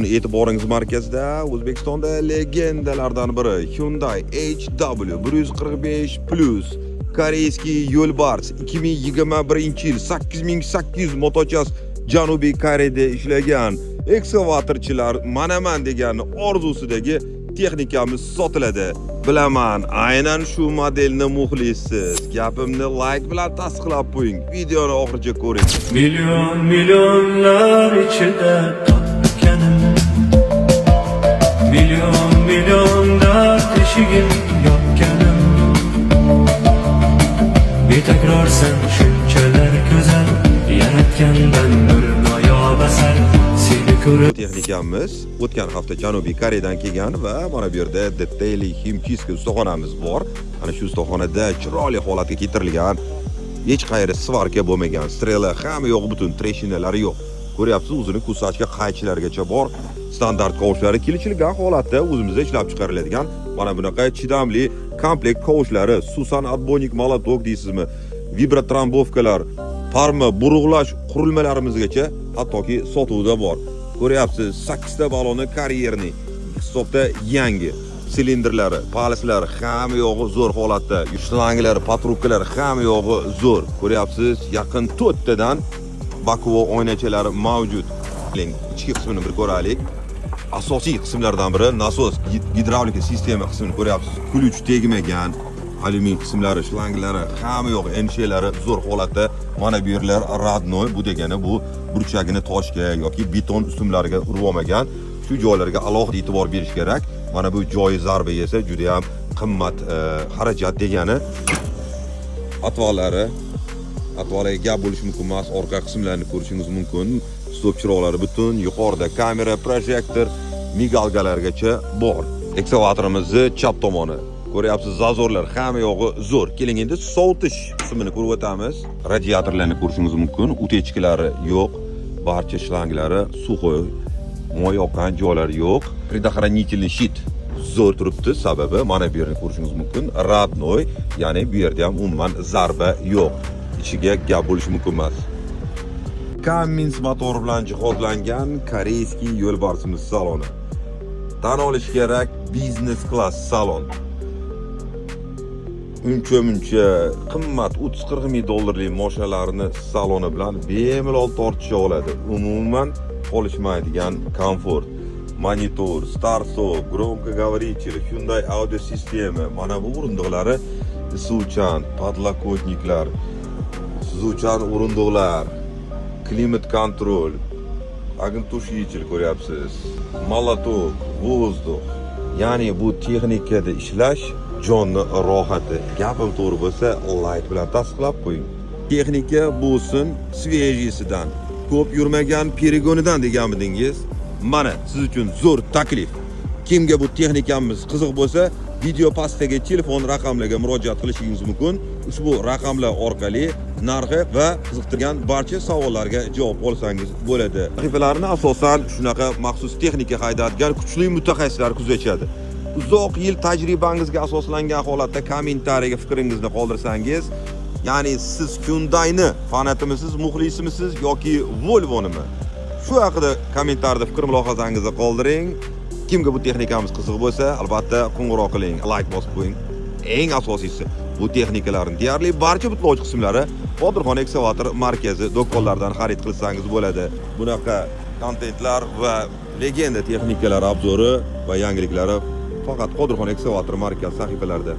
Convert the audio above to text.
Bugun e'tiboringiz markazida O'zbekistonda legendalardan biri Hyundai HW 145 Plus koreyskiy yo'lbars 2021-yil 8800 motochas Janubiy Koreyada ishlagan ekskavatorchilar manaman degan orzusidagi texnikamiz sotiladi. Bilaman, aynan shu modelni muxlissiz. Gapimni like bilan tasdiqlab qo'ying. Videoni oxirigacha ko'ring. Milyonlar ichida topganim, milyonlar teshigim yopganim. Betakror sen shunchalar go'zal, yaratgandan bir noyob asar. Seni ko'rib Texnikamiz o'tgan hafta Janubiy Koreyadan kelgan va mana bu yerda Detail Himchiska ustaxonamiz bor. Ana shu ustaxonada chiroyli holatga keltirilgan, hech qayerda svarka bo'lmagan, strela hamma yo'q, butun treshinalari yo'q. Ko'ryapsiz, o'zini kusachka qaychilargacha bor. Standart kovushlari kelishilgan holatda o'zimizda ishlab chiqariladigan mana bunaqa chidamli komplekt kovushlari, Susan atbonik molotok deysizmi, vibrotrombovkalar, parma burug'lash qurilmalarimizgacha hattoki sotuvda bor. Ko'ryapsiz, 8 ta baloni karyerni hisobda yangi. Silindrlari, palslari hamma yo'g'i zo'r holatda. Shlanglar, patrubkalar hamma yo'g'i zo'r. Ko'ryapsiz, yaqin 4 tadan bakuvo oynachalari mavjud. Ichki qismini bir ko'raylik. Asosiy qismlardan biri nasos gidravlika sistema qismini ko'ryapsiz. Ключ tegmagan, alyumin qismlari, shlanglari hamma yo'q, enshelari zo'r holatda. Mana bu yerlar radnoy, bu degani bu burchagini toshga yoki beton ustunlariga urib olmagan. Shu joylarga alohida e'tibor berish kerak. Mana bu joyi zarba yesa juda ham qimmat xarajat degani. Atvolarga gap bo'lishi mumkin emas, orqa qismlarini ko'rishingiz mumkin. Stop chiroqlari butun, yuqorida kamera, projektor, migalgalargacha bor. Ekskavatorimizni chap tomoni. Ko'ryapsiz, zazorlar hamma yo'g'i zo'r. Keling endi sovutish qismini ko'rib o'tamiz. Radiatorlarni ko'rishingiz mumkin. Utechkalari yo'q. Barcha shlanglari suxoy. Moy oqqan joylari yo'q. Предохранительный щит zo'r turibdi, sababi mana bu yerni ko'rishingiz mumkin. Radnoy, ya'ni bu yerda ham umuman zarba yo'q. Ichiga gap bo'lishi mumkin emas. Cummins motor bilan jihozlangan koreyskiy yo'lbarsimiz saloni. Tan olish kerak, biznes klass salon. Uncha qimmat 30-40 ming dollarlik mashinalarni saloni bilan bemalol tortisha oladi. Umuman qolishmaydigan komfort. Monitor, Starstop, громкоговоритель, Hyundai audio sistema, mana bu o'rindiqlari suvchan, podlokotniklar, suzuvchan o'rindiqlar, klimat kontrol, огнетушитель ko'ryapsiz, molotok, vozdux. Ya'ni bu texnikada ishlash jonni rohati. Gapim to'g'ri bo'lsa, like bilan tasdiqlab qo'ying. Texnika bo'lsin svejisidan, ko'p yurmagan perigonidan deganmidingiz? Mana siz uchun zo'r taklif. Kimga bu texnikamiz qiziq bo'lsa, video pastdagi telefon raqamlarga murojaat qilishingiz mumkin. Ushbu raqamlar orqali narxi va qiziqtirgan barcha savollarga javob olsangiz bo'ladi. Sahifalarni asosan shunaqa maxsus texnika haydaydigan kuchli mutaxassislar kuzatadi. Uzoq yil tajribangizga asoslangan holatda kommentariyaga fikringizni qoldirsangiz, ya'ni siz Hyundai'ni fanatimisiz, muxlisimisiz yoki Volvo'nimi? Shu haqida kommentariyada fikr mulohazangizni qoldiring. Kimga bu texnikamiz qiziq bo'lsa, albatta qo'ng'iroq qiling, like bosib qo'ying. Eng asosiysi, bu texnikalarning deyarli barcha butlovchi qismlari Qodirxon ekskavator markazi do'konlaridan xarid qilsangiz bo'ladi. Bunaqa kontentlar va legenda texnikalar obzori va yangiliklari faqat Qodirxon ekskavator markazi sahifalarida.